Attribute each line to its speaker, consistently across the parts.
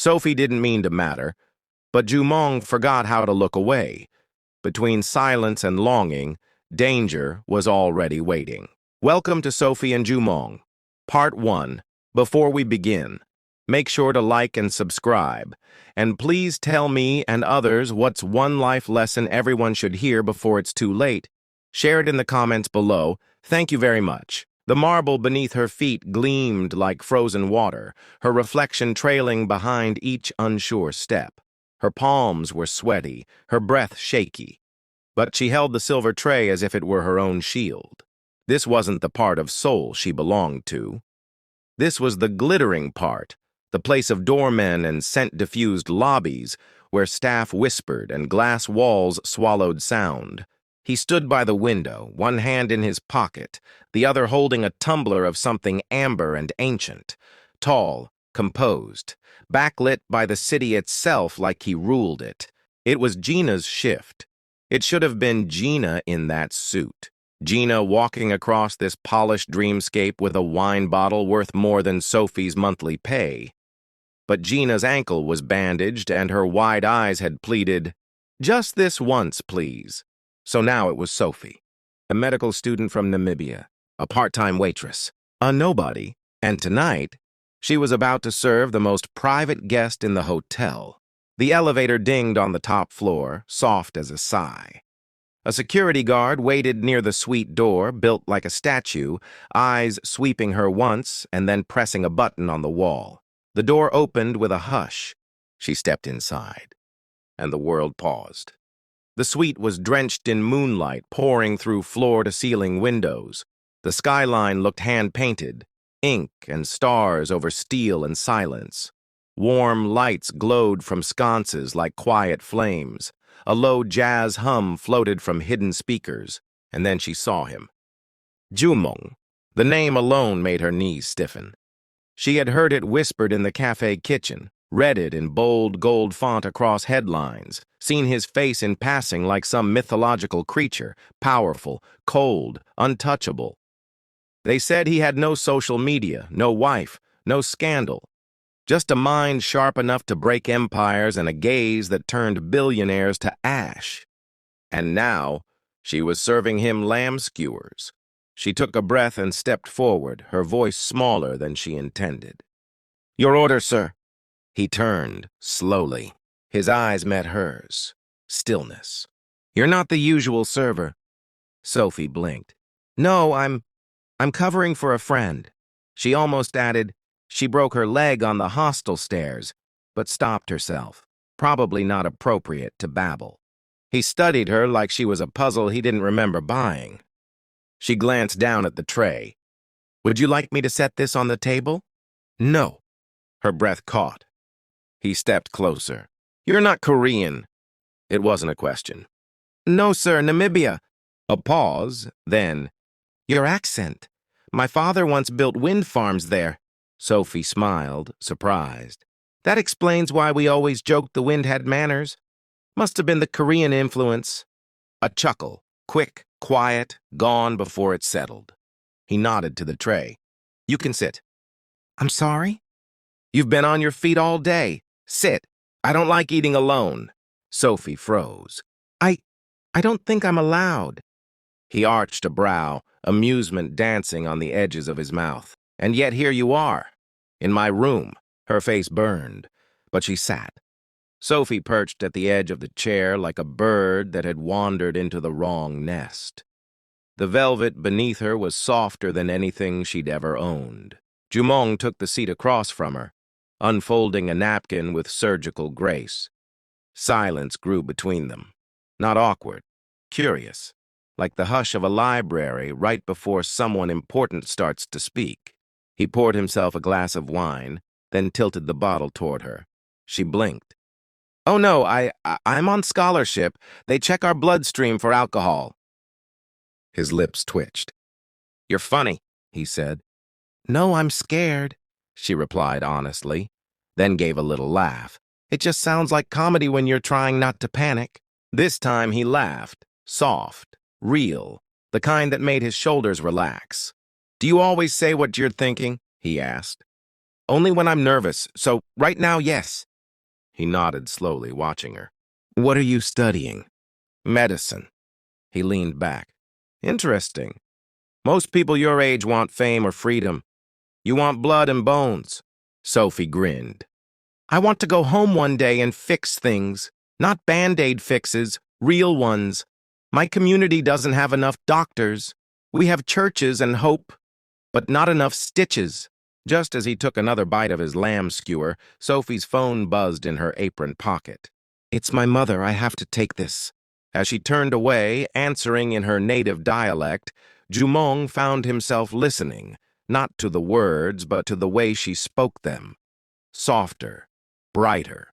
Speaker 1: Sophie didn't mean to matter, but Jumong forgot how to look away. Between silence and longing, danger was already waiting. Welcome to Sophie and Jumong, Part 1. Before we begin, make sure to like and subscribe, and please tell me and others what's one life lesson everyone should hear before it's too late. Share it in the comments below. Thank you very much. The marble beneath her feet gleamed like frozen water, her reflection trailing behind each unsure step. Her palms were sweaty, her breath shaky, but she held the silver tray as if it were her own shield. This wasn't the part of Seoul she belonged to. This was the glittering part, the place of doormen and scent-diffused lobbies where staff whispered and glass walls swallowed sound. He stood by the window, one hand in his pocket, the other holding a tumbler of something amber and ancient, tall, composed, backlit by the city itself like he ruled it. It was Gina's shift. It should have been Gina in that suit. Gina walking across this polished dreamscape with a wine bottle worth more than Sophie's monthly pay. But Gina's ankle was bandaged and her wide eyes had pleaded, "Just this once, please." So now it was Sophie, a medical student from Namibia, a part-time waitress, a nobody, and tonight, she was about to serve the most private guest in the hotel. The elevator dinged on the top floor, soft as a sigh. A security guard waited near the suite door, built like a statue, eyes sweeping her once and then pressing a button on the wall. The door opened with a hush. She stepped inside, and the world paused. The suite was drenched in moonlight pouring through floor-to-ceiling windows. The skyline looked hand-painted, ink and stars over steel and silence. Warm lights glowed from sconces like quiet flames. A low jazz hum floated from hidden speakers, and then she saw him. Jumong. The name alone made her knees stiffen. She had heard it whispered in the cafe kitchen, read it in bold gold font across headlines, seen his face in passing like some mythological creature, powerful, cold, untouchable. They said he had no social media, no wife, no scandal, just a mind sharp enough to break empires and a gaze that turned billionaires to ash. And now, she was serving him lamb skewers. She took a breath and stepped forward, her voice smaller than she intended. "Your order, sir." He turned, slowly. His eyes met hers. Stillness. "You're not the usual server." Sophie blinked. "No, I'm covering for a friend." She almost added, she broke her leg on the hostel stairs, but stopped herself. Probably not appropriate to babble. He studied her like she was a puzzle he didn't remember buying. She glanced down at the tray. "Would you like me to set this on the table?" "No." Her breath caught. He stepped closer. "You're not Korean." It wasn't a question. "No, sir, Namibia." A pause, then, "Your accent. My father once built wind farms there." Sophie smiled, surprised. "That explains why we always joked the wind had manners. Must have been the Korean influence." A chuckle, quick, quiet, gone before it settled. He nodded to the tray. "You can sit." "I'm sorry?" "You've been on your feet all day. Sit. I don't like eating alone." Sophie froze. I don't think I'm allowed." He arched a brow, amusement dancing on the edges of his mouth. "And yet here you are, in my room." Her face burned, but she sat. Sophie perched at the edge of the chair like a bird that had wandered into the wrong nest. The velvet beneath her was softer than anything she'd ever owned. Jumong took the seat across from her, unfolding a napkin with surgical grace. Silence grew between them. Not awkward, curious, like the hush of a library right before someone important starts to speak. He poured himself a glass of wine, then tilted the bottle toward her. She blinked. "Oh no, I'm on scholarship. They check our bloodstream for alcohol." His lips twitched. "You're funny," he said. "No, I'm scared," she replied honestly, then gave a little laugh. "It just sounds like comedy when you're trying not to panic." This time he laughed, soft, real, the kind that made his shoulders relax. "Do you always say what you're thinking?" he asked. "Only when I'm nervous, so right now, yes." He nodded slowly, watching her. What are you studying? Medicine. He leaned back. Interesting. Most people your age want fame or freedom. You want blood and bones. Sophie grinned. I want to go home one day and fix things. Not Band-Aid fixes, real ones. My community doesn't have enough doctors. We have churches and hope, but not enough stitches. Just as he took another bite of his lamb skewer, Sophie's phone buzzed in her apron pocket. It's my mother, I have to take this. As she turned away, answering in her native dialect, Jumong found himself listening, not to the words, but to the way she spoke them. Softer, brighter.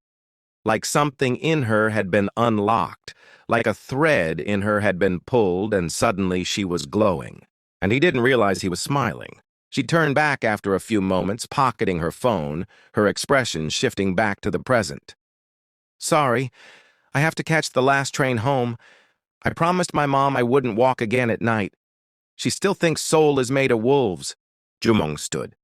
Speaker 1: Like something in her had been unlocked, like a thread in her had been pulled, and suddenly she was glowing. And he didn't realize he was smiling. She turned back after a few moments, pocketing her phone, her expression shifting back to the present. Sorry, I have to catch the last train home. I promised my mom I wouldn't walk again at night. She still thinks Seoul is made of wolves. Jumong stood.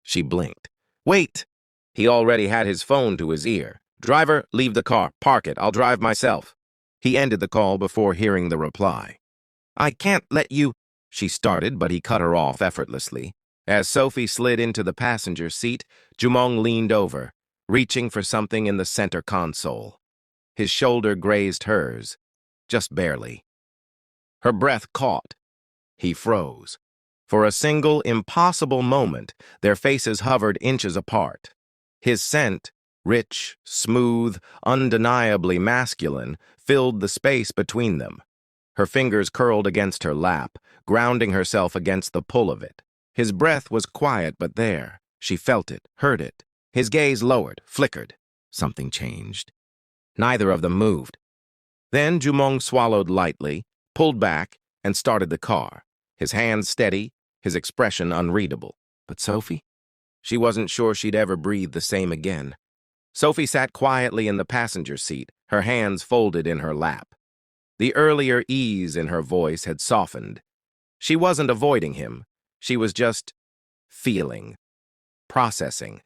Speaker 1: She blinked. Wait! He already had his phone to his ear. Driver, leave the car. Park it. I'll drive myself. He ended the call before hearing the reply. I can't let you... She started, but he cut her off effortlessly. As Sophie slid into the passenger seat, Jumong leaned over, reaching for something in the center console. His shoulder grazed hers, just barely. Her breath caught. He froze. For a single, impossible moment, their faces hovered inches apart. His scent, rich, smooth, undeniably masculine, filled the space between them. Her fingers curled against her lap, grounding herself against the pull of it. His breath was quiet but there. She felt it, heard it. His gaze lowered, flickered. Something changed. Neither of them moved. Then Jumong swallowed lightly, pulled back, and started the car. His hands steady, his expression unreadable. But Sophie? She wasn't sure she'd ever breathe the same again. Sophie sat quietly in the passenger seat, her hands folded in her lap. The earlier ease in her voice had softened. She wasn't avoiding him. She was just feeling, processing.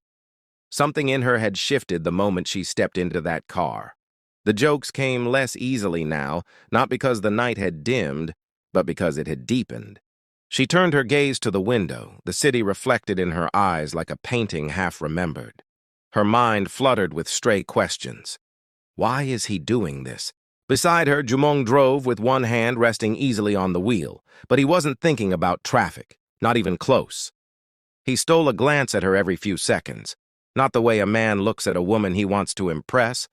Speaker 1: Something in her had shifted the moment she stepped into that car. The jokes came less easily now, not because the night had dimmed, but because it had deepened. She turned her gaze to the window, the city reflected in her eyes like a painting half-remembered. Her mind fluttered with stray questions. Why is he doing this? Beside her, Jumong drove with one hand resting easily on the wheel, but he wasn't thinking about traffic, not even close. He stole a glance at her every few seconds, not the way a man looks at a woman he wants to impress,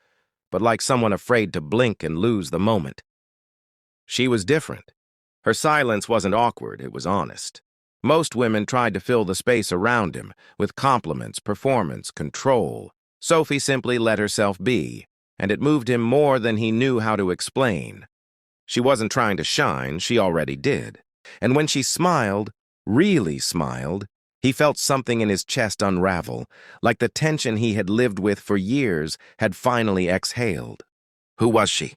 Speaker 1: but like someone afraid to blink and lose the moment. She was different. Her silence wasn't awkward, it was honest. Most women tried to fill the space around him with compliments, performance, control. Sophie simply let herself be, and it moved him more than he knew how to explain. She wasn't trying to shine, she already did. And when she smiled, really smiled, he felt something in his chest unravel, like the tension he had lived with for years had finally exhaled. Who was she?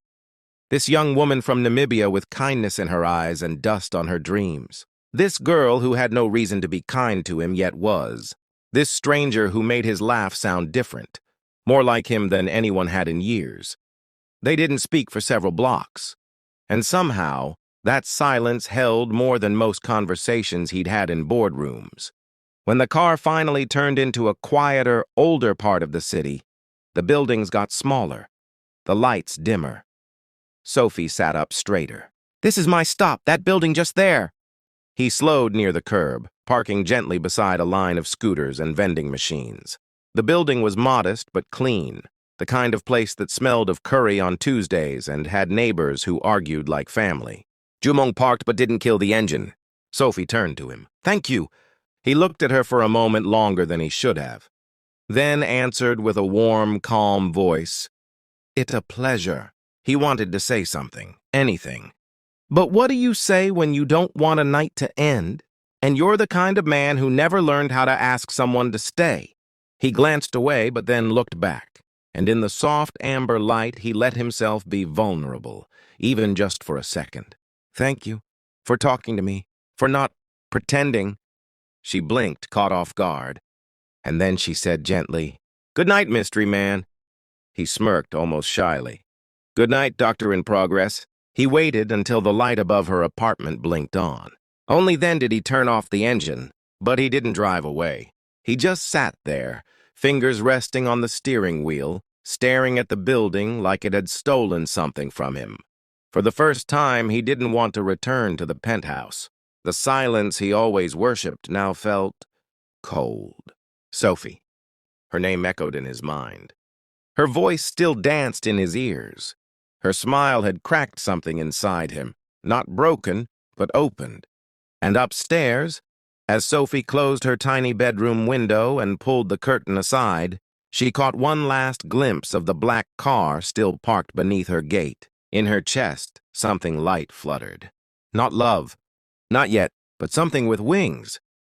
Speaker 1: This young woman from Namibia with kindness in her eyes and dust on her dreams. This girl who had no reason to be kind to him yet was. This stranger who made his laugh sound different, more like him than anyone had in years. They didn't speak for several blocks. And somehow, that silence held more than most conversations he'd had in boardrooms. When the car finally turned into a quieter, older part of the city, the buildings got smaller, the lights dimmer. Sophie sat up straighter. This is my stop, that building just there. He slowed near the curb, parking gently beside a line of scooters and vending machines. The building was modest but clean, the kind of place that smelled of curry on Tuesdays and had neighbors who argued like family. Jumong parked but didn't kill the engine. Sophie turned to him. Thank you. He looked at her for a moment longer than he should have, then answered with a warm, calm voice. It's a pleasure. He wanted to say something, anything. But what do you say when you don't want a night to end, and you're the kind of man who never learned how to ask someone to stay? He glanced away but then looked back, and in the soft amber light he let himself be vulnerable, even just for a second. Thank you for talking to me, for not pretending. She blinked, caught off guard, and then she said gently, Good night, mystery man. He smirked almost shyly. "Good night, Doctor in Progress." He waited until the light above her apartment blinked on. Only then did he turn off the engine, but he didn't drive away. He just sat there, fingers resting on the steering wheel, staring at the building like it had stolen something from him. For the first time, he didn't want to return to the penthouse. The silence he always worshipped now felt cold. Sophie. Her name echoed in his mind. Her voice still danced in his ears. Her smile had cracked something inside him, not broken, but opened. And upstairs, as Sophie closed her tiny bedroom window and pulled the curtain aside, she caught one last glimpse of the black car still parked beneath her gate. In her chest, something light fluttered. Not love. Not yet, but something with wings.